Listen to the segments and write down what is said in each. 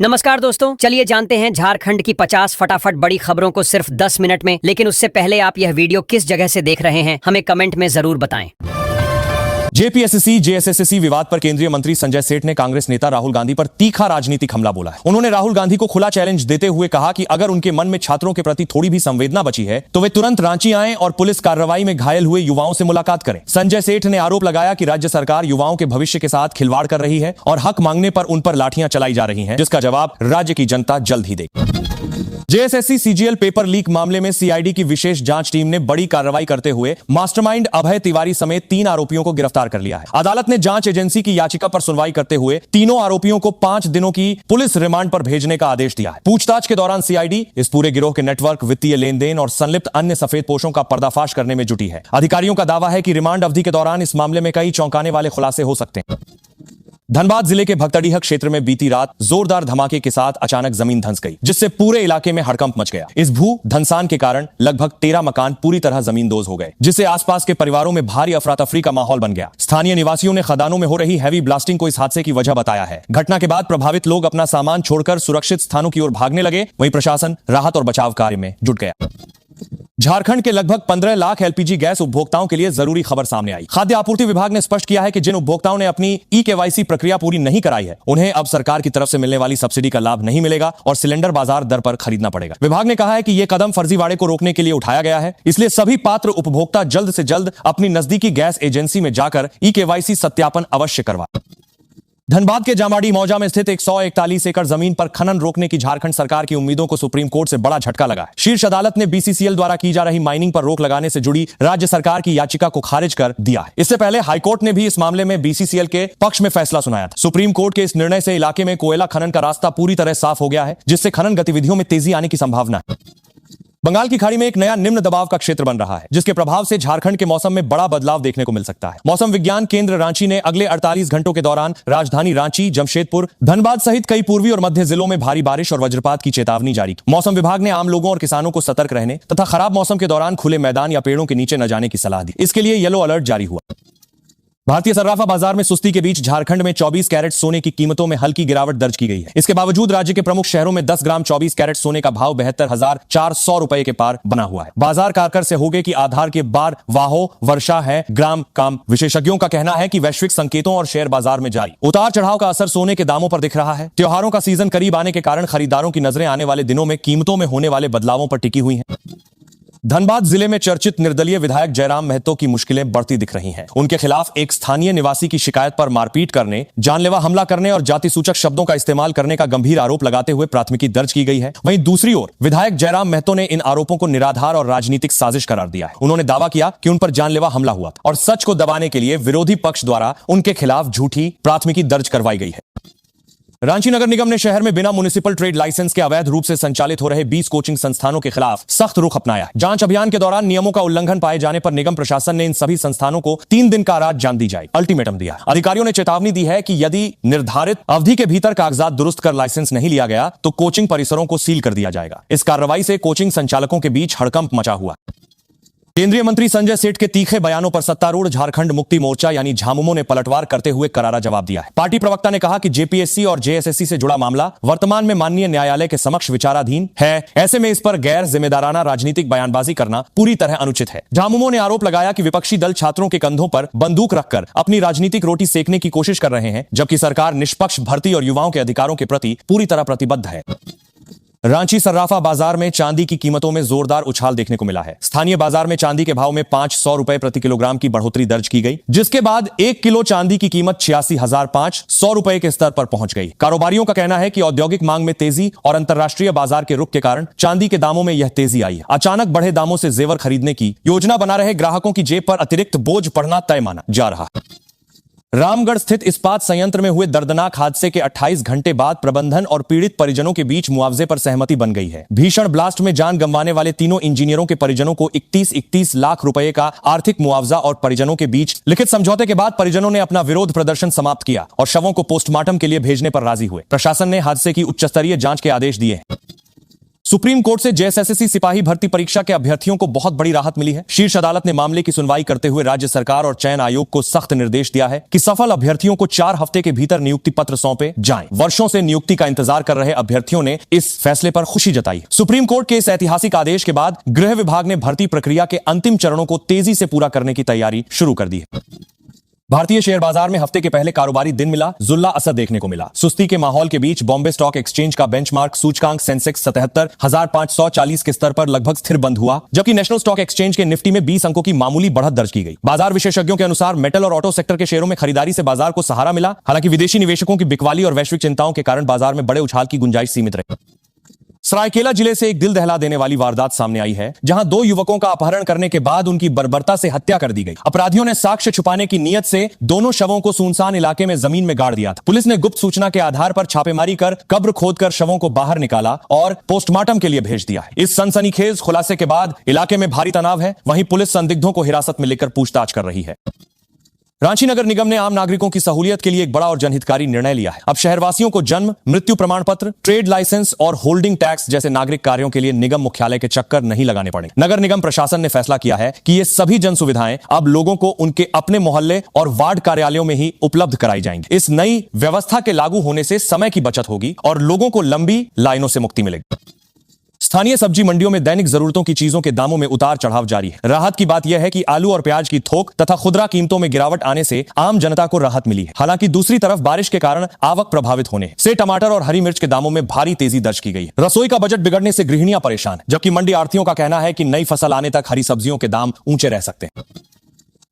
नमस्कार दोस्तों, चलिए जानते हैं झारखंड की 50 फटाफट बड़ी खबरों को सिर्फ 10 मिनट में। लेकिन उससे पहले आप यह वीडियो किस जगह से देख रहे हैं हमें कमेंट में जरूर बताएं। जेपीएसएससी जेएसएससी विवाद पर केंद्रीय मंत्री संजय सेठ ने कांग्रेस नेता राहुल गांधी पर तीखा राजनीतिक हमला बोला है। उन्होंने राहुल गांधी को खुला चैलेंज देते हुए कहा कि अगर उनके मन में छात्रों के प्रति थोड़ी भी संवेदना बची है तो वे तुरंत रांची आएं और पुलिस कार्रवाई में घायल हुए युवाओं से मुलाकात करें। संजय सेठ ने आरोप लगाया कि राज्य सरकार युवाओं के भविष्य के साथ खिलवाड़ कर रही है और हक मांगने पर उन पर लाठियां चलाई जा रही हैं, जिसका जवाब राज्य की जनता जल्द ही देगी। जेएसएससी सीजीएल पेपर लीक मामले में सीआईडी की विशेष जांच टीम ने बड़ी कार्रवाई करते हुए मास्टरमाइंड अभय तिवारी समेत 3 आरोपियों को गिरफ्तार कर लिया है। अदालत ने जांच एजेंसी की याचिका पर सुनवाई करते हुए तीनों आरोपियों को 5 दिनों की पुलिस रिमांड पर भेजने का आदेश दिया है। पूछताछ के दौरान सीआईडी इस पूरे गिरोह के नेटवर्क, वित्तीय लेन देन और संलिप्त अन्य सफेदपोशों का पर्दाफाश करने में जुटी है। अधिकारियों का दावा है कि रिमांड अवधि के दौरान इस मामले में कई चौंकाने वाले खुलासे हो सकते हैं। धनबाद जिले के भगतड़ीह क्षेत्र में बीती रात जोरदार धमाके के साथ अचानक जमीन धंस गई, जिससे पूरे इलाके में हड़कंप मच गया। इस भू धंसान के कारण लगभग 13 मकान पूरी तरह जमींदोज हो गए, जिससे आसपास के परिवारों में भारी अफरा तफरी का माहौल बन गया। स्थानीय निवासियों ने खदानों में हो रही हैवी ब्लास्टिंग को इस हादसे की वजह बताया है। घटना के बाद प्रभावित लोग अपना सामान छोड़कर सुरक्षित स्थानों की ओर भागने लगे। वहीं प्रशासन राहत और बचाव कार्य में जुट गया। झारखंड के लगभग 15 लाख एलपीजी गैस उपभोक्ताओं के लिए जरूरी खबर सामने आई। खाद्य आपूर्ति विभाग ने स्पष्ट किया है कि जिन उपभोक्ताओं ने अपनी ई-केवाईसी प्रक्रिया पूरी नहीं कराई है, उन्हें अब सरकार की तरफ से मिलने वाली सब्सिडी का लाभ नहीं मिलेगा और सिलेंडर बाजार दर पर खरीदना पड़ेगा। विभाग ने कहा है कि यह कदम फर्जीवाड़े को रोकने के लिए उठाया गया है, इसलिए सभी पात्र उपभोक्ता जल्द से जल्द अपनी नजदीकी गैस एजेंसी में जाकर ई-केवाईसी सत्यापन अवश्य करवाएं। धनबाद के जामाड़ी मौजा में स्थित 141 एकड़ जमीन पर खनन रोकने की झारखंड सरकार की उम्मीदों को सुप्रीम कोर्ट से बड़ा झटका लगा है। शीर्ष अदालत ने बीसीसीएल द्वारा की जा रही माइनिंग पर रोक लगाने से जुड़ी राज्य सरकार की याचिका को खारिज कर दिया है। इससे पहले हाईकोर्ट ने भी इस मामले में बीसीसीएल के पक्ष में फैसला सुनाया था। सुप्रीम कोर्ट के इस निर्णय से इलाके में कोयला खनन का रास्ता पूरी तरह साफ हो गया है, जिससे खनन गतिविधियों में तेजी आने की संभावना है। बंगाल की खाड़ी में एक नया निम्न दबाव का क्षेत्र बन रहा है, जिसके प्रभाव से झारखंड के मौसम में बड़ा बदलाव देखने को मिल सकता है। मौसम विज्ञान केंद्र रांची ने अगले 48 घंटों के दौरान राजधानी रांची, जमशेदपुर, धनबाद सहित कई पूर्वी और मध्य जिलों में भारी बारिश और वज्रपात की चेतावनी जारी की। मौसम विभाग ने आम लोगों और किसानों को सतर्क रहने तथा खराब मौसम के दौरान खुले मैदान या पेड़ों के नीचे न जाने की सलाह दी। इसके लिए येलो अलर्ट जारी हुआ। भारतीय सर्राफा बाजार में सुस्ती के बीच झारखंड में 24 कैरेट सोने की कीमतों में हल्की गिरावट दर्ज की गई है। इसके बावजूद राज्य के प्रमुख शहरों में 10 ग्राम 24 कैरेट सोने का भाव 72,400 रुपए के पार बना हुआ है। बाजार कारकर से होगे कि आधार के बार वाहो वर्षा है ग्राम काम। विशेषज्ञों का कहना है कि वैश्विक संकेतों और शेयर बाजार में जारी उतार चढ़ाव का असर सोने के दामों पर दिख रहा है। त्योहारों का सीजन करीब आने के कारण खरीदारों की नजरें आने वाले दिनों में कीमतों में होने वाले बदलावों पर टिकी हुई हैं। धनबाद जिले में चर्चित निर्दलीय विधायक जयराम महतो की मुश्किलें बढ़ती दिख रही हैं। उनके खिलाफ एक स्थानीय निवासी की शिकायत पर मारपीट करने, जानलेवा हमला करने और जाति सूचक शब्दों का इस्तेमाल करने का गंभीर आरोप लगाते हुए प्राथमिकी दर्ज की गई है। वहीं दूसरी ओर विधायक जयराम महतो ने इन आरोपों को निराधार और राजनीतिक साजिश करार दिया है। उन्होंने दावा किया कि उन पर जानलेवा हमला हुआ था और सच को दबाने के लिए विरोधी पक्ष द्वारा उनके खिलाफ झूठी प्राथमिकी दर्ज करवाई गई है। रांची नगर निगम ने शहर में बिना म्युनिसिपल ट्रेड लाइसेंस के अवैध रूप से संचालित हो रहे 20 कोचिंग संस्थानों के खिलाफ सख्त रुख अपनाया। जांच अभियान के दौरान नियमों का उल्लंघन पाए जाने पर निगम प्रशासन ने इन सभी संस्थानों को 3 दिन का रात जान दी जाए अल्टीमेटम दिया। अधिकारियों ने चेतावनी दी है कि यदि निर्धारित अवधि के भीतर कागजात दुरुस्त कर लाइसेंस नहीं लिया गया तो कोचिंग परिसरों को सील कर दिया जाएगा। इस कार्रवाई से कोचिंग संचालकों के बीच हड़कंप मचा हुआ। केंद्रीय मंत्री संजय सेठ के तीखे बयानों पर सत्तारूढ़ झारखंड मुक्ति मोर्चा यानी झामुमो ने पलटवार करते हुए करारा जवाब दिया है। पार्टी प्रवक्ता ने कहा कि जेपीएससी और जेएसएससी से जुड़ा मामला वर्तमान में माननीय न्यायालय के समक्ष विचाराधीन है। ऐसे में इस पर गैर जिम्मेदाराना राजनीतिक बयानबाजी करना पूरी तरह अनुचित है। झामुमो ने आरोप लगाया कि विपक्षी दल छात्रों के कंधों पर बंदूक रखकर अपनी राजनीतिक रोटी सेकने की कोशिश कर रहे हैं, जबकि सरकार निष्पक्ष भर्ती और युवाओं के अधिकारों के प्रति पूरी तरह प्रतिबद्ध है। रांची सर्राफा बाजार में चांदी की कीमतों में जोरदार उछाल देखने को मिला है। स्थानीय बाजार में चांदी के भाव में 500 रुपए प्रति किलोग्राम की बढ़ोतरी दर्ज की गई, जिसके बाद 1 किलो चांदी की कीमत 86,500 रुपए के स्तर पर पहुंच गई। कारोबारियों का कहना है कि औद्योगिक मांग में तेजी और अंतर्राष्ट्रीय बाजार के रुख के कारण चांदी के दामों में यह तेजी आई है। अचानक बढ़े दामों से जेवर खरीदने की योजना बना रहे ग्राहकों की जेब पर अतिरिक्त बोझ पड़ना तय माना जा रहा है। रामगढ़ स्थित इस्पात संयंत्र में हुए दर्दनाक हादसे के 28 घंटे बाद प्रबंधन और पीड़ित परिजनों के बीच मुआवजे पर सहमति बन गई है। भीषण ब्लास्ट में जान गंवाने वाले तीनों इंजीनियरों के परिजनों को 31 लाख रुपए का आर्थिक मुआवजा और परिजनों के बीच लिखित समझौते के बाद परिजनों ने अपना विरोध प्रदर्शन समाप्त किया और शवों को पोस्टमार्टम के लिए भेजने पर राजी हुए। प्रशासन ने हादसे की उच्च स्तरीय जांच के आदेश दिए हैं। सुप्रीम कोर्ट से जेएसएससी सिपाही भर्ती परीक्षा के अभ्यर्थियों को बहुत बड़ी राहत मिली है। शीर्ष अदालत ने मामले की सुनवाई करते हुए राज्य सरकार और चयन आयोग को सख्त निर्देश दिया है कि सफल अभ्यर्थियों को 4 हफ्ते के भीतर नियुक्ति पत्र सौंपे जाएं। वर्षों से नियुक्ति का इंतजार कर रहे अभ्यर्थियों ने इस फैसले पर खुशी जताई। सुप्रीम कोर्ट के इस ऐतिहासिक आदेश के बाद गृह विभाग ने भर्ती प्रक्रिया के अंतिम चरणों को तेजी से पूरा करने की तैयारी शुरू कर दी है। भारतीय शेयर बाजार में हफ्ते के पहले कारोबारी दिन मिला जुल्ला असर देखने को मिला। सुस्ती के माहौल के बीच बॉम्बे स्टॉक एक्सचेंज का बेंचमार्क सूचकांक सेंसेक्स 77,540 के स्तर पर लगभग स्थिर बंद हुआ, जबकि नेशनल स्टॉक एक्सचेंज के निफ्टी में 20 अंकों की मामूली बढ़त दर्ज की गई। बाजार विशेषज्ञों के अनुसार मेटल और ऑटो सेक्टर के शेयरों में खरीदारी से बाजार को सहारा मिला। हालांकि विदेशी निवेशकों की बिकवाली और वैश्विक चिंताओं के कारण बाजार में बड़े उछाल की गुंजाइश सीमित रही। सरायकेला जिले से एक दिल दहला देने वाली वारदात सामने आई है, जहां 2 युवकों का अपहरण करने के बाद उनकी बर्बरता से हत्या कर दी गई। अपराधियों ने साक्ष्य छुपाने की नीयत से दोनों शवों को सुनसान इलाके में जमीन में गाड़ दिया था। पुलिस ने गुप्त सूचना के आधार पर छापेमारी कर कब्र खोदकर शवों को बाहर निकाला और पोस्टमार्टम के लिए भेज दिया। इस सनसनीखेज खुलासे के बाद इलाके में भारी तनाव है। वहीं पुलिस संदिग्धों को हिरासत में लेकर पूछताछ कर रही है। रांची नगर निगम ने आम नागरिकों की सहूलियत के लिए एक बड़ा और जनहितकारी निर्णय लिया है। अब शहरवासियों को जन्म, मृत्यु प्रमाण पत्र, ट्रेड लाइसेंस और होल्डिंग टैक्स जैसे नागरिक कार्यों के लिए निगम मुख्यालय के चक्कर नहीं लगाने पड़ेंगे। नगर निगम प्रशासन ने फैसला किया है कि ये सभी जन सुविधाएं अब लोगों को उनके अपने मोहल्ले और वार्ड कार्यालयों में ही उपलब्ध कराई जाएंगी। इस नई व्यवस्था के लागू होने से समय की बचत होगी और लोगों को लंबी लाइनों से मुक्ति मिलेगी। स्थानीय सब्जी मंडियों में दैनिक जरूरतों की चीजों के दामों में उतार चढ़ाव जारी है। राहत की बात यह है कि आलू और प्याज की थोक तथा खुदरा कीमतों में गिरावट आने से आम जनता को राहत मिली है। हालांकि दूसरी तरफ बारिश के कारण आवक प्रभावित होने से टमाटर और हरी मिर्च के दामों में भारी तेजी दर्ज की गई है। रसोई का बजट बिगड़ने से गृहिणियां परेशान, जबकि मंडी आढ़तियों का कहना है कि नई फसल आने तक हरी सब्जियों के दाम ऊंचे रह सकते हैं।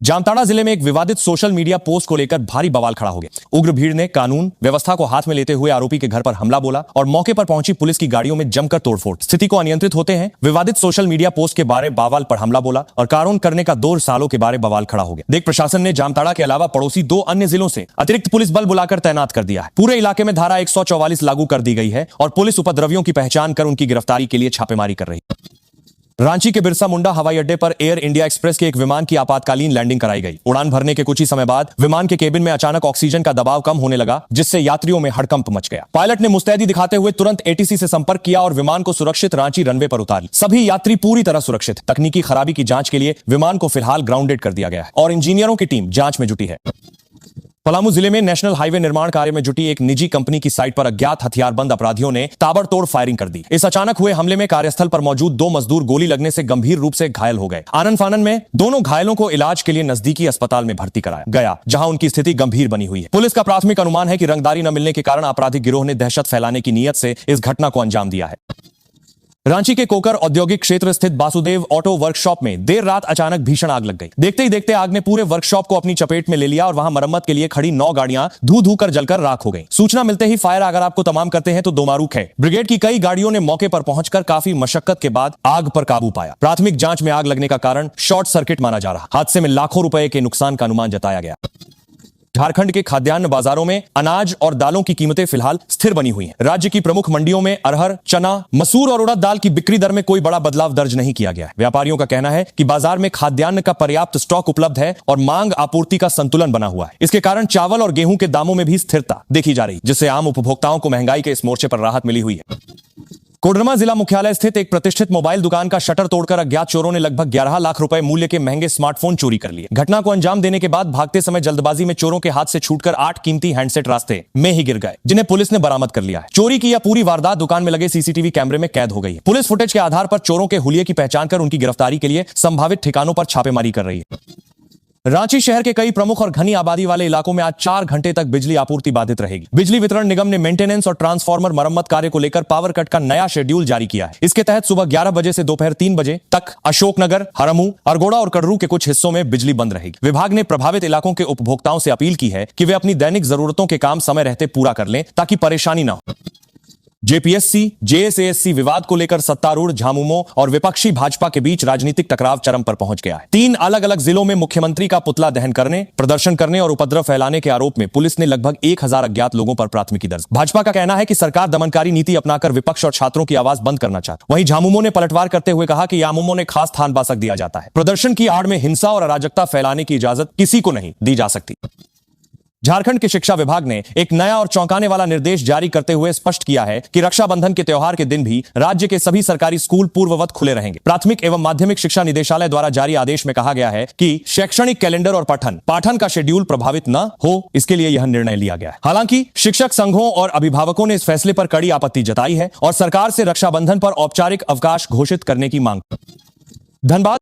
जामताड़ा जिले में एक विवादित सोशल मीडिया पोस्ट को लेकर भारी बवाल खड़ा हो गया। उग्र भीड़ ने कानून व्यवस्था को हाथ में लेते हुए आरोपी के घर पर हमला बोला और मौके पर पहुंची पुलिस की गाड़ियों में जमकर तोड़फोड़। स्थिति को अनियंत्रित होते हैं विवादित सोशल मीडिया पोस्ट के बारे बवाल पर हमला बोला और कानून करने का 2 सालों के बारे बवाल खड़ा हो गया। देख प्रशासन ने जामताड़ा के अलावा पड़ोसी 2 अन्य जिलों से अतिरिक्त पुलिस बल बुलाकर तैनात कर दिया है। पूरे इलाके में धारा 144 लागू कर दी गई है और पुलिस उपद्रवियों की पहचान कर उनकी गिरफ्तारी के लिए छापेमारी कर रही है। रांची के बिरसा मुंडा हवाई अड्डे पर एयर इंडिया एक्सप्रेस के एक विमान की आपातकालीन लैंडिंग कराई गई। उड़ान भरने के कुछ ही समय बाद विमान के केबिन में अचानक ऑक्सीजन का दबाव कम होने लगा, जिससे यात्रियों में हड़कंप मच गया। पायलट ने मुस्तैदी दिखाते हुए तुरंत एटीसी से संपर्क किया और विमान को सुरक्षित रांची रनवे पर उतार लिया। सभी यात्री पूरी तरह सुरक्षित। तकनीकी खराबी की जांच के लिए विमान को फिलहाल ग्राउंडेड कर दिया गया है और इंजीनियरों की टीम जांच में जुटी है। पलामू जिले में नेशनल हाईवे निर्माण कार्य में जुटी एक निजी कंपनी की साइट पर अज्ञात हथियारबंद अपराधियों ने ताबड़तोड़ फायरिंग कर दी। इस अचानक हुए हमले में कार्यस्थल पर मौजूद 2 मजदूर गोली लगने से गंभीर रूप से घायल हो गए। आनन फानन में दोनों घायलों को इलाज के लिए नजदीकी अस्पताल में भर्ती कराया गया, जहां उनकी स्थिति गंभीर बनी हुई है। पुलिस का प्राथमिक अनुमान है कि रंगदारी न मिलने के कारण आपराधिक गिरोह ने दहशत फैलाने की नीयत से इस घटना को अंजाम दिया है। रांची के कोकर औद्योगिक क्षेत्र स्थित वासुदेव ऑटो वर्कशॉप में देर रात अचानक भीषण आग लग गई। देखते ही देखते आग ने पूरे वर्कशॉप को अपनी चपेट में ले लिया और वहां मरम्मत के लिए खड़ी 9 गाड़ियां धू धू कर जलकर राख हो गई। सूचना मिलते ही फायर अगर आपको तमाम करते हैं तो दोमारूख है। ब्रिगेड की कई गाड़ियों ने मौके पर पहुंचकर काफी मशक्कत के बाद आग पर काबू पाया। प्राथमिक जांच में आग लगने का कारण शॉर्ट सर्किट माना जा रहा। हादसे में लाखों रुपए के नुकसान का अनुमान जताया गया। झारखंड के खाद्यान्न बाजारों में अनाज और दालों की कीमतें फिलहाल स्थिर बनी हुई हैं। राज्य की प्रमुख मंडियों में अरहर, चना, मसूर और उड़द दाल की बिक्री दर में कोई बड़ा बदलाव दर्ज नहीं किया गया है। व्यापारियों का कहना है कि बाजार में खाद्यान्न का पर्याप्त स्टॉक उपलब्ध है और मांग आपूर्ति का संतुलन बना हुआ है। इसके कारण चावल और गेहूं के दामों में भी स्थिरता देखी जा रही, जिससे आम उपभोक्ताओं को महंगाई के इस मोर्चे पर राहत मिली हुई है। कोडरमा जिला मुख्यालय स्थित एक प्रतिष्ठित मोबाइल दुकान का शटर तोड़कर अज्ञात चोरों ने लगभग 11 लाख रुपए मूल्य के महंगे स्मार्टफोन चोरी कर लिए। घटना को अंजाम देने के बाद भागते समय जल्दबाजी में चोरों के हाथ से छूटकर 8 कीमती हैंडसेट रास्ते में ही गिर गए, जिन्हें पुलिस ने बरामद कर लिया है। चोरी की यह पूरी वारदात दुकान में लगे सीसीटीवी कैमरे में कैद हो गई है। पुलिस फुटेज के आधार पर चोरों के हुलिये की पहचान कर उनकी गिरफ्तारी के लिए संभावित ठिकानों पर छापेमारी कर रही है। रांची शहर के कई प्रमुख और घनी आबादी वाले इलाकों में आज 4 घंटे तक बिजली आपूर्ति बाधित रहेगी। बिजली वितरण निगम ने मेंटेनेंस और ट्रांसफार्मर मरम्मत कार्य को लेकर पावर कट का नया शेड्यूल जारी किया है। इसके तहत सुबह 11 बजे से दोपहर 3 बजे तक अशोकनगर, हरमू, अरगोड़ा और कर्रू के कुछ हिस्सों में बिजली बंद रहेगी। विभाग ने प्रभावित इलाकों के उपभोक्ताओं से अपील की है कि वे अपनी दैनिक जरूरतों के काम समय रहते पूरा कर लें ताकि परेशानी न हो। जेपीएससी जेएसएससी विवाद को लेकर सत्तारूढ़ झामुमो और विपक्षी भाजपा के बीच राजनीतिक टकराव चरम पर पहुंच गया है। 3 अलग अलग जिलों में मुख्यमंत्री का पुतला दहन करने, प्रदर्शन करने और उपद्रव फैलाने के आरोप में पुलिस ने लगभग 1000 अज्ञात लोगों पर प्राथमिकी दर्ज। भाजपा का कहना है कि सरकार दमनकारी नीति अपनाकर विपक्ष और छात्रों की आवाज बंद करना चाहती। वहीं झामुमो ने पलटवार करते हुए कहा कि यामुमो ने खास स्थान बासक दिया जाता है। प्रदर्शन की आड़ में हिंसा और अराजकता फैलाने की इजाजत किसी को नहीं दी जा सकती। झारखंड के शिक्षा विभाग ने एक नया और चौंकाने वाला निर्देश जारी करते हुए स्पष्ट किया है कि रक्षाबंधन के त्योहार के दिन भी राज्य के सभी सरकारी स्कूल पूर्ववत खुले रहेंगे। प्राथमिक एवं माध्यमिक शिक्षा निदेशालय द्वारा जारी आदेश में कहा गया है कि शैक्षणिक कैलेंडर और पाठन का शेड्यूल प्रभावित न हो, इसके लिए यह निर्णय लिया गया है। हालांकि शिक्षक संघों और अभिभावकों ने इस फैसले पर कड़ी आपत्ति जताई है और सरकार से रक्षाबंधन पर औपचारिक अवकाश घोषित करने की मांग। धनबाद